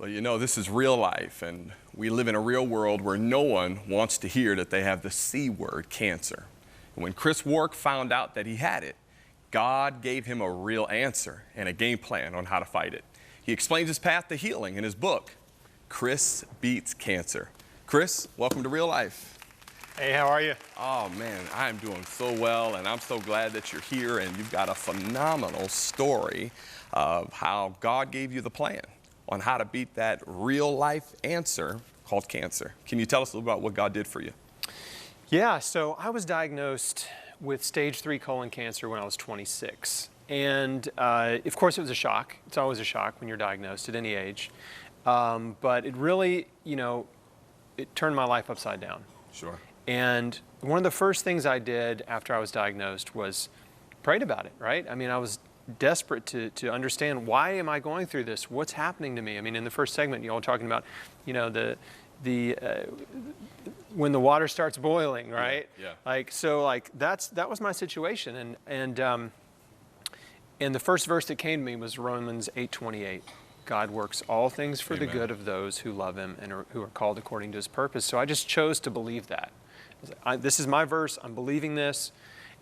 Well, you know, this is real life, and we live in a real world where no one wants to hear that they have the C word, cancer. And when Chris Wark found out that he had it, God gave him a real answer and a game plan on how to fight it. He explains his path to healing in his book, Chris Beats Cancer. Chris, welcome to Real Life. Hey, how are you? Oh man, I am doing so well, and I'm so glad that you're here, and you've got a phenomenal story of how God gave you the plan on how to beat that real life answer called cancer. Can you tell us a little about what God did for you? Yeah, so I was diagnosed with stage 3 colon cancer when I was 26. And of course it was a shock. It's always a shock when you're diagnosed at any age. But it really, it turned my life upside down. Sure. And one of the first things I did after I was diagnosed was prayed about it, right? I mean, I was desperate to understand, why am I going through this? What's happening to me? I mean, in the first segment, you all were talking about, when the water starts boiling, right? Yeah. That was my situation. And the first verse that came to me was Romans 8:28. God works all things for the good of those who love him and who are called according to his purpose. So I just chose to believe that. This is my verse, I'm believing this.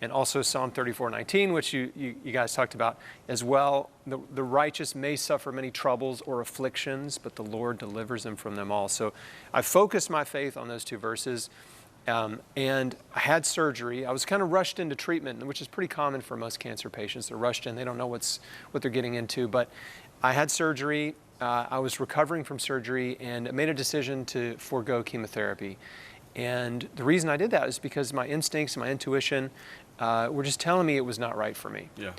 And also Psalm 34:19, which you guys talked about as well. The righteous may suffer many troubles or afflictions, but the Lord delivers them from them all. So I focused my faith on those two verses. And I had surgery. I was kind of rushed into treatment, which is pretty common for most cancer patients. They're rushed in, they don't know what they're getting into. But I had surgery, I was recovering from surgery, and made a decision to forego chemotherapy. And the reason I did that is because my instincts and my intuition were just telling me it was not right for me. Yeah.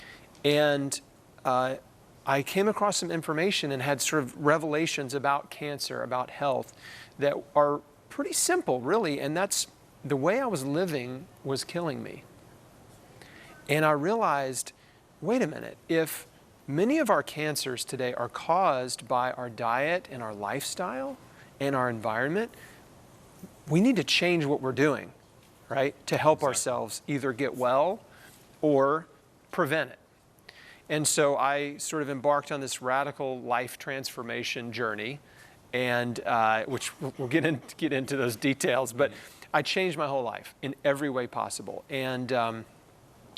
And I came across some information and had sort of revelations about cancer, about health, that are pretty simple, really. And that's the way I was living was killing me. And I realized, wait a minute, if many of our cancers today are caused by our diet and our lifestyle and our environment, we need to change what we're doing, right, to help ourselves either get well or prevent it. And so I sort of embarked on this radical life transformation journey, and which we'll get into those details, but I changed my whole life in every way possible, and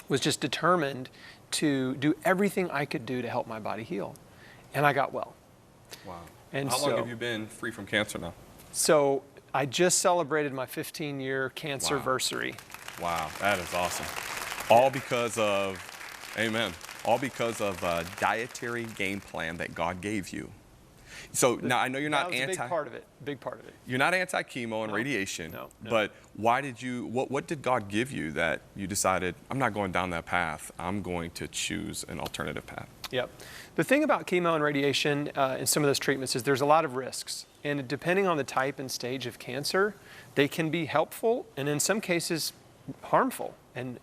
was just determined to do everything I could do to help my body heal. And I got well. Wow. And how long have you been free from cancer now? So I just celebrated my 15-year cancerversary. Wow, that is awesome. All because of, amen, all because of a dietary game plan that God gave you. So now I know you're not anti. Big part of it. You're not anti-chemo and radiation. No. But why did you, what did God give you that you decided, I'm not going down that path, I'm going to choose an alternative path? Yep. The thing about chemo and radiation and some of those treatments is there's a lot of risks. And depending on the type and stage of cancer, they can be helpful and in some cases harmful and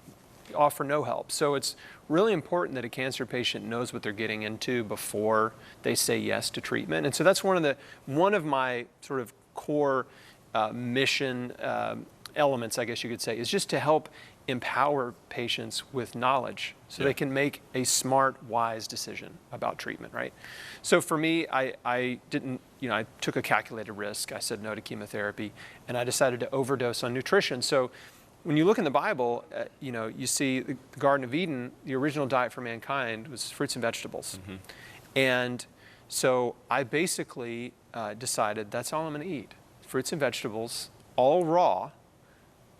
offer no help. So it's really important that a cancer patient knows what they're getting into before they say yes to treatment. And so that's one of my sort of core mission elements, I guess you could say, is just to help empower patients with knowledge so they can make a smart, wise decision about treatment, right? So for me, I didn't, I took a calculated risk. I said no to chemotherapy, and I decided to overdose on nutrition. So when you look in the Bible, you see the Garden of Eden, the original diet for mankind was fruits and vegetables. Mm-hmm. And so I basically decided that's all I'm going to eat. Fruits and vegetables, all raw,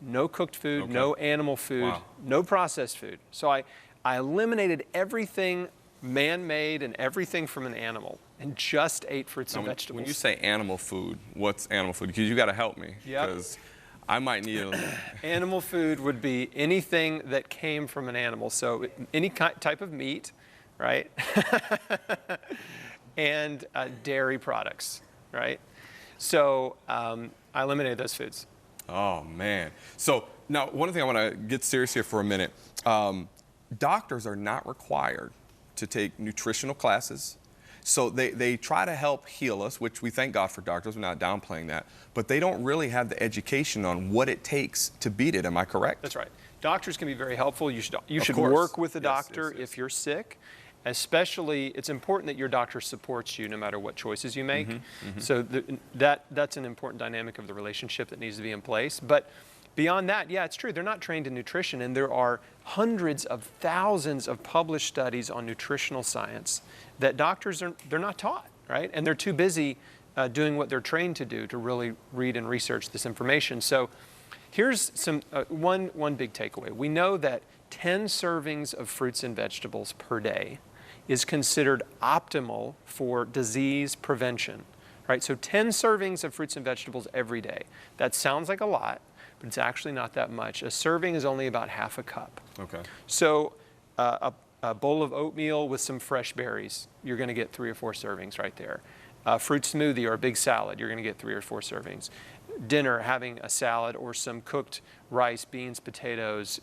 no cooked food, no animal food, no processed food. So I eliminated everything man-made and everything from an animal and just ate fruits and vegetables. When you say animal food, what's animal food? Because you got to help me. Yeah. Because I might need a... Animal food would be anything that came from an animal. So any type of meat, right? And dairy products, right? So I eliminated those foods. Oh, man. So now, one thing I want to get serious here for a minute. Doctors are not required to take nutritional classes. So they try to help heal us, which we thank God for doctors. We're not downplaying that. But they don't really have the education on what it takes to beat it. Am I correct? That's right. Doctors can be very helpful. You should work with a doctor yes. if you're sick. Especially, it's important that your doctor supports you no matter what choices you make. So that's an important dynamic of the relationship that needs to be in place. But beyond that, yeah, it's true. They're not trained in nutrition, and there are hundreds of thousands of published studies on nutritional science that doctors they're not taught, right? And they're too busy doing what they're trained to do to really read and research this information. So here's one big takeaway. We know that 10 servings of fruits and vegetables per day is considered optimal for disease prevention, right? So 10 servings of fruits and vegetables every day. That sounds like a lot, but it's actually not that much. A serving is only about half a cup. Okay. So a bowl of oatmeal with some fresh berries, you're going to get 3 or 4 servings right there. A fruit smoothie or a big salad, you're going to get 3 or 4 servings. Dinner, having a salad or some cooked rice, beans, potatoes,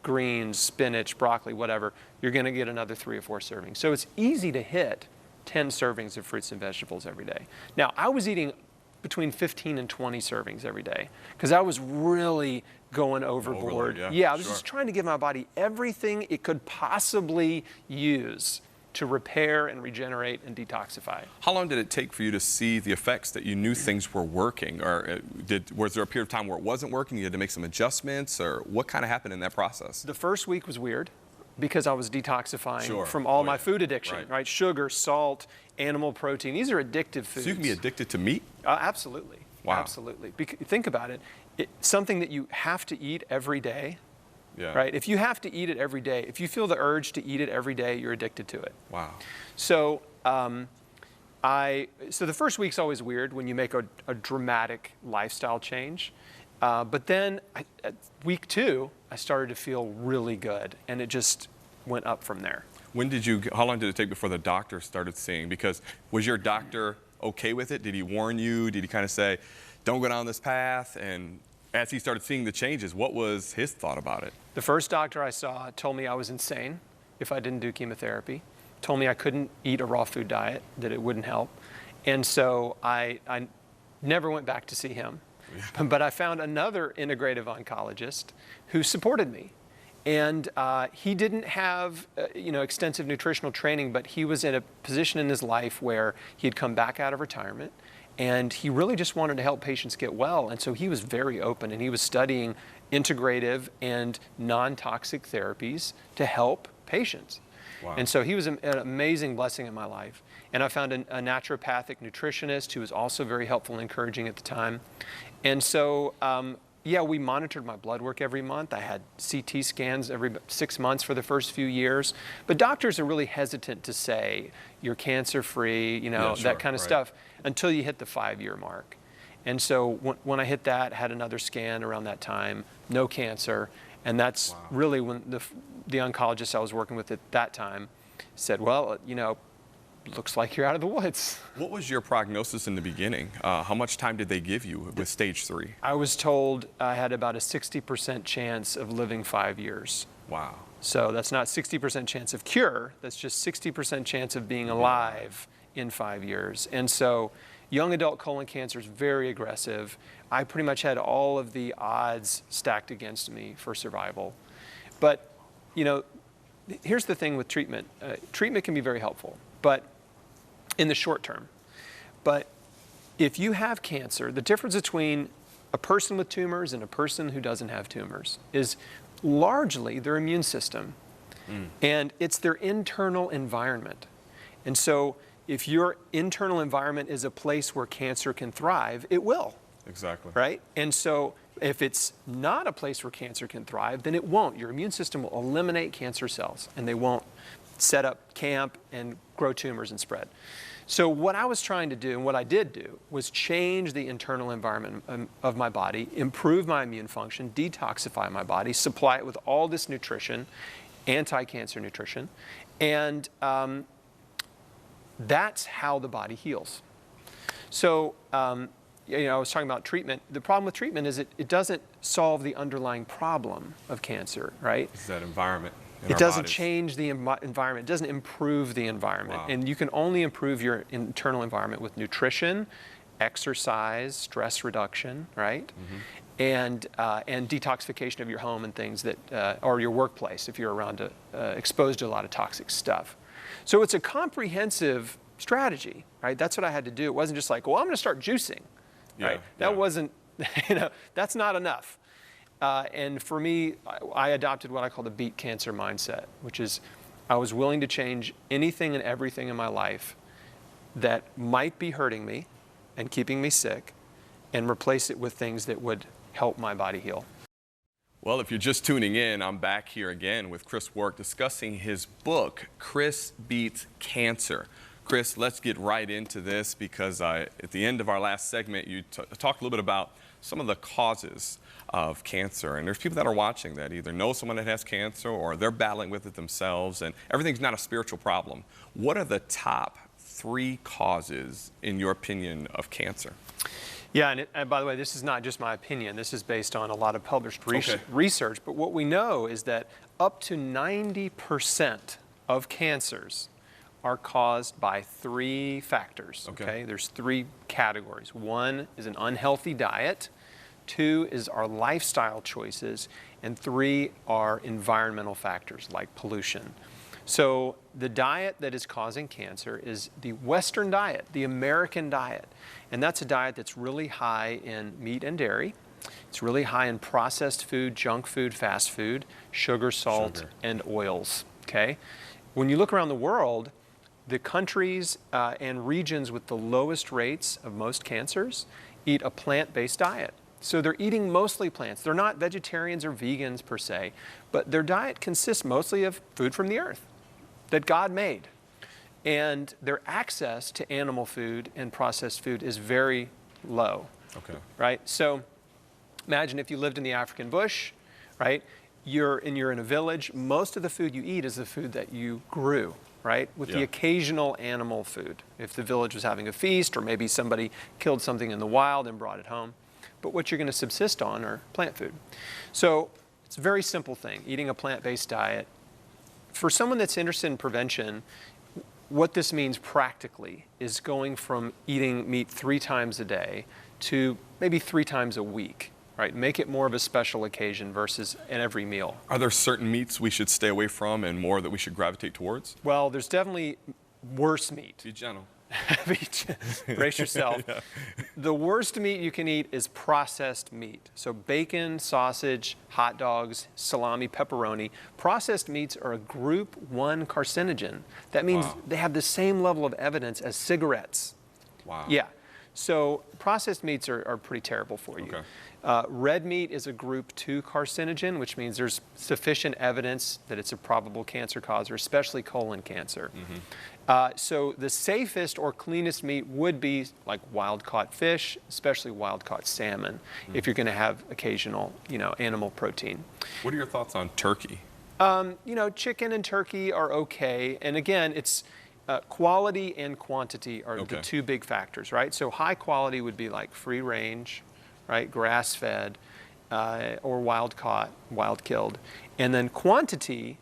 greens, spinach, broccoli, whatever, you're going to get another 3 or 4 servings. So it's easy to hit 10 servings of fruits and vegetables every day. Now, I was eating between 15 and 20 servings every day because I was really going overboard. Yeah, I was just trying to give my body everything it could possibly use to repair and regenerate and detoxify. How long did it take for you to see the effects that you knew things were working? Or was there a period of time where it wasn't working? You had to make some adjustments? Or what kind of happened in that process? The first week was weird because I was detoxifying from all my food addiction, right? Sugar, salt, animal protein. These are addictive foods. So you can be addicted to meat? Absolutely. Wow. Absolutely. Think about it. Something that you have to eat every day. Yeah. Right? If you have to eat it every day, if you feel the urge to eat it every day, you're addicted to it. Wow. So, so the first week's always weird when you make a dramatic lifestyle change. But then at week 2, I started to feel really good, and it just went up from there. How long did it take before the doctor started seeing? Because was your doctor okay with it? Did he warn you? Did he kind of say, don't go down this path? And as he started seeing the changes, what was his thought about it? The first doctor I saw told me I was insane if I didn't do chemotherapy, told me I couldn't eat a raw food diet, that it wouldn't help. And so I never went back to see him. But I found another integrative oncologist who supported me. And he didn't have extensive nutritional training, but he was in a position in his life where he had come back out of retirement. And he really just wanted to help patients get well. And so he was very open, and he was studying integrative and non-toxic therapies to help patients. Wow. And so he was an amazing blessing in my life. And I found a naturopathic nutritionist who was also very helpful and encouraging at the time. And so, yeah, we monitored my blood work every month. I had CT scans every 6 months for the first few years. But doctors are really hesitant to say you're cancer-free, that kind of stuff, until you hit the 5-year mark. And so when I hit that, had another scan around that time, no cancer. And that's really when the oncologist I was working with at that time said, well, looks like you're out of the woods. What was your prognosis in the beginning? How much time did they give you with stage 3? I was told I had about a 60% chance of living 5 years. Wow. So that's not 60% chance of cure, that's just 60% chance of being alive in 5 years. And so young adult colon cancer is very aggressive. I pretty much had all of the odds stacked against me for survival. But, here's the thing with treatment. Treatment can be very helpful, but in the short term. But if you have cancer, the difference between a person with tumors and a person who doesn't have tumors is largely their immune system. And it's their internal environment. And so if your internal environment is a place where cancer can thrive, it will. Exactly. Right? And so if it's not a place where cancer can thrive, then it won't. Your immune system will eliminate cancer cells, and they won't set up camp and grow tumors and spread. So what I was trying to do, and what I did do, was change the internal environment of my body, improve my immune function, detoxify my body, supply it with all this nutrition, anti-cancer nutrition, and that's how the body heals. So, I was talking about treatment. The problem with treatment is it doesn't solve the underlying problem of cancer, right? It's that environment. It doesn't change the environment. It doesn't improve the environment. Wow. And you can only improve your internal environment with nutrition, exercise, stress reduction, right? And detoxification of your home and things that, or your workplace if you're around exposed to a lot of toxic stuff. So it's a comprehensive strategy, right? That's what I had to do. It wasn't just like, well, I'm going to start juicing, right? That wasn't, that's not enough. And for me, I adopted what I call the beat cancer mindset, which is I was willing to change anything and everything in my life that might be hurting me and keeping me sick and replace it with things that would help my body heal. Well, if you're just tuning in, I'm back here again with Chris Wark discussing his book, Chris Beats Cancer. Chris, let's get right into this because at the end of our last segment, you talked a little bit about some of the causes of cancer. And there's people that are watching that either know someone that has cancer or they're battling with it themselves, and everything's not a spiritual problem. What are the top 3 causes, in your opinion, of cancer? Yeah, and by the way, this is not just my opinion. This is based on a lot of published research. But what we know is that up to 90% of cancers are caused by 3 factors. Okay? There's 3 categories. 1 is an unhealthy diet. 2 is our lifestyle choices. And 3 are environmental factors like pollution. So the diet that is causing cancer is the Western diet, the American diet. And that's a diet that's really high in meat and dairy. It's really high in processed food, junk food, fast food, sugar, salt, and oils. Okay? When you look around the world, the countries and regions with the lowest rates of most cancers eat a plant-based diet. So they're eating mostly plants. They're not vegetarians or vegans per se, but their diet consists mostly of food from the earth that God made. And their access to animal food and processed food is very low. Right? So imagine if you lived in the African bush, right? You're in a village. Most of the food you eat is the food that you grew, right? With the occasional animal food. If the village was having a feast or maybe somebody killed something in the wild and brought it home. But what you're going to subsist on are plant food. So it's a very simple thing, eating a plant-based diet. For someone that's interested in prevention, what this means practically is going from eating meat 3 times a day to maybe 3 times a week, right? Make it more of a special occasion versus in every meal. Are there certain meats we should stay away from and more that we should gravitate towards? Well, there's definitely worse meat. Be gentle. Brace yourself. The worst meat you can eat is processed meat. So bacon, sausage, hot dogs, salami, pepperoni. Processed meats are a group 1 carcinogen. That means they have the same level of evidence as cigarettes. Yeah. So processed meats are pretty terrible for you. Red meat is a group 2 carcinogen, which means there's sufficient evidence that it's a probable cancer causer, especially colon cancer. So the safest or cleanest meat would be like wild-caught fish, especially wild-caught salmon, if you're going to have occasional, animal protein. What are your thoughts on turkey? Chicken and turkey are okay. And again, it's quality and quantity are the 2 big factors, right? So high quality would be like free range, right? Grass-fed or wild-caught, wild-killed. And then quantity,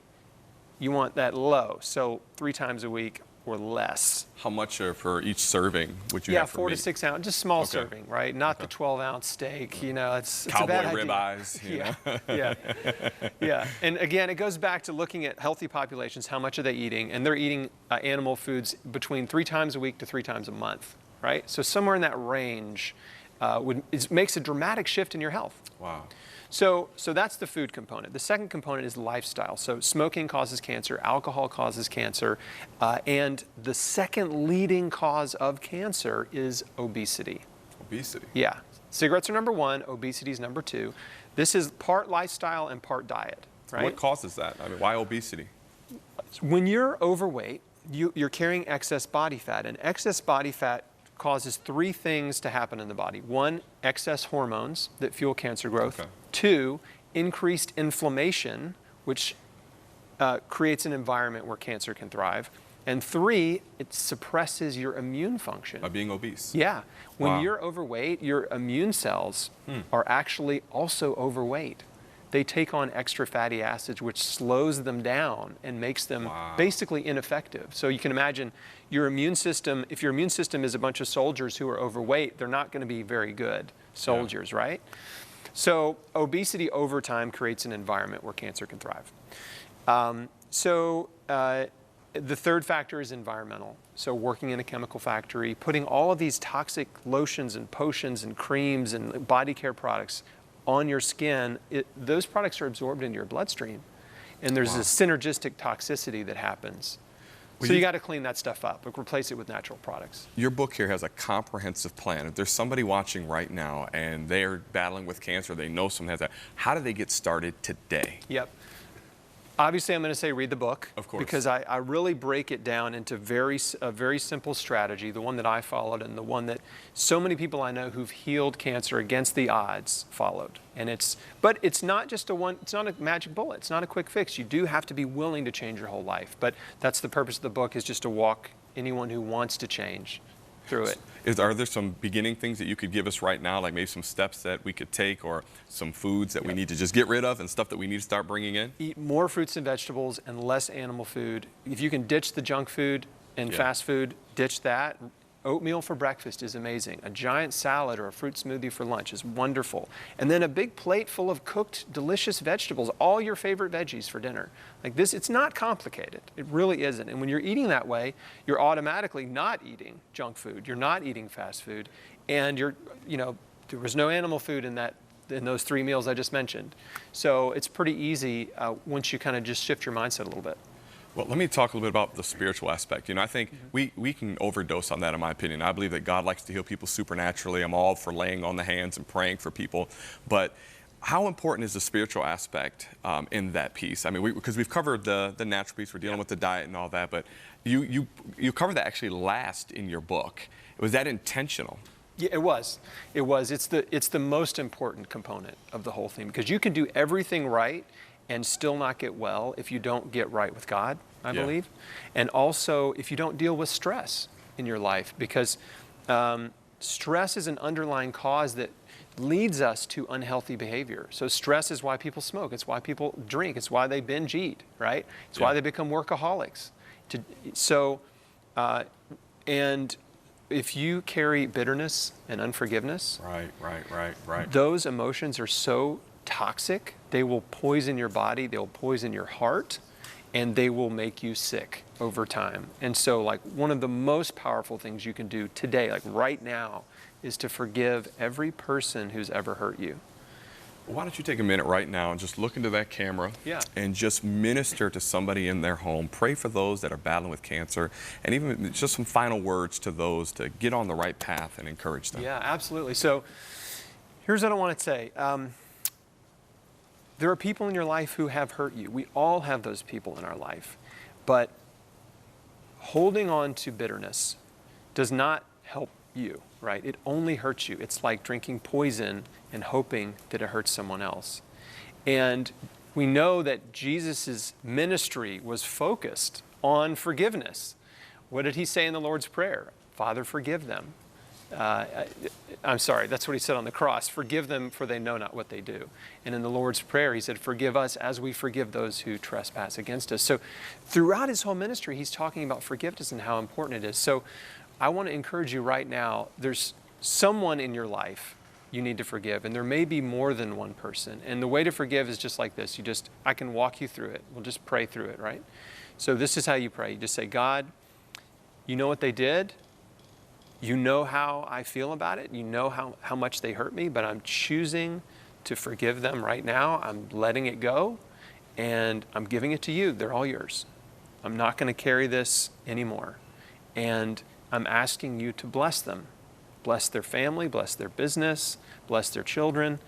you want that low. So 3 times a week or less. How much for each serving would you have for 4 meat? to 6 ounce, just small serving, right? Not the 12-ounce steak. It's cowboy a bad idea. ribeyes. Yeah. And again, it goes back to looking at healthy populations. How much are they eating? And they're eating animal foods between 3 times a week to 3 times a month, right? So somewhere in that range makes a dramatic shift in your health. Wow. So that's the food component. The second component is lifestyle. So smoking causes cancer, alcohol causes cancer, and the second leading cause of cancer is obesity. Obesity? Yeah. Cigarettes are number 1, obesity is number 2. This is part lifestyle and part diet, right? What causes that? I mean, why obesity? When you're overweight, you're carrying excess body fat, and excess body fat causes 3 things to happen in the body. 1, excess hormones that fuel cancer growth. 2, increased inflammation, which creates an environment where cancer can thrive. And 3, it suppresses your immune function. By being obese? Yeah. When you're overweight, your immune cells are actually also overweight. They take on extra fatty acids, which slows them down and makes them basically ineffective. So you can imagine your immune system, if your immune system is a bunch of soldiers who are overweight, they're not going to be very good soldiers, right? So obesity over time creates an environment where cancer can thrive. The third factor is environmental. So working in a chemical factory, putting all of these toxic lotions and potions and creams and body care products on your skin, those products are absorbed into your bloodstream. And there's a synergistic toxicity that happens. So you got to clean that stuff up, like replace it with natural products. Your book here has a comprehensive plan. If there's somebody watching right now and they're battling with cancer, they know someone has that, how do they get started today? Yep. Obviously, I'm going to say read the book. Of course. Because I really break it down into a very simple strategy, the one that I followed and the one that so many people I know who've healed cancer against the odds followed. But it's not just it's not a magic bullet. It's not a quick fix. You do have to be willing to change your whole life. But that's the purpose of the book, is just to walk anyone who wants to change through it. Are there some beginning things that you could give us right now, like maybe some steps that we could take, or some foods that we need to just get rid of and stuff that we need to start bringing in? Eat more fruits and vegetables and less animal food. If you can ditch the junk food and fast food, ditch that. Oatmeal for breakfast is amazing. A giant salad or a fruit smoothie for lunch is wonderful. And then a big plate full of cooked, delicious vegetables, all your favorite veggies for dinner. Like this, it's not complicated. It really isn't. And when you're eating that way, you're automatically not eating junk food. You're not eating fast food. And there was no animal food in those 3 meals I just mentioned. So it's pretty easy once you kind of just shift your mindset a little bit. Well, let me talk a little bit about the spiritual aspect. I think we can overdose on that, in my opinion. I believe that God likes to heal people supernaturally. I'm all for laying on the hands and praying for people. But how important is the spiritual aspect in that piece? I mean, because we've covered the natural piece, we're dealing with the diet and all that, but you covered that actually last in your book. Was that intentional? Yeah, it was. It was. It's the most important component of the whole thing, because you can do everything right and still not get well if you don't get right with God, I believe. And also if you don't deal with stress in your life, because stress is an underlying cause that leads us to unhealthy behavior. So stress is why people smoke. It's why people drink. It's why they binge eat, right? It's why they become workaholics. And if you carry bitterness and unforgiveness, right. Those emotions are so toxic, they will poison your body, they'll poison your heart, and they will make you sick over time. And so, like, one of the most powerful things you can do today, like right now, is to forgive every person who's ever hurt you. Why don't you take a minute right now and just look into that camera and just minister to somebody in their home. Pray for those that are battling with cancer, and even just some final words to those to get on the right path and encourage them. Yeah, absolutely. So here's what I want to say. There are people in your life who have hurt you. We all have those people in our life. But holding on to bitterness does not help you, right? It only hurts you. It's like drinking poison and hoping that it hurts someone else. And we know that Jesus' ministry was focused on forgiveness. What did he say in the Lord's Prayer? Father, forgive them. I'm sorry, that's what he said on the cross. Forgive them, for they know not what they do. And in the Lord's Prayer, he said, forgive us as we forgive those who trespass against us. So throughout his whole ministry, he's talking about forgiveness and how important it is. So I want to encourage you right now, there's someone in your life you need to forgive, and there may be more than one person. And the way to forgive is just like this. I can walk you through it. We'll just pray through it, right? So this is how you pray. You just say, God, you know what they did. You know how I feel about it. You know how much they hurt me, but I'm choosing to forgive them right now. I'm letting it go, and I'm giving it to you. They're all yours. I'm not going to carry this anymore. And I'm asking you to bless them. Bless their family, bless their business, bless their children.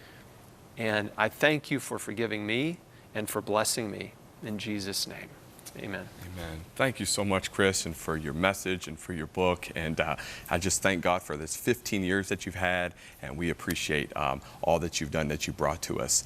And I thank you for forgiving me and for blessing me. In Jesus' name. Amen. Amen. Thank you so much, Chris, and for your message and for your book. And I just thank God for this 15 years that you've had, and we appreciate all that you've done, that you brought to us.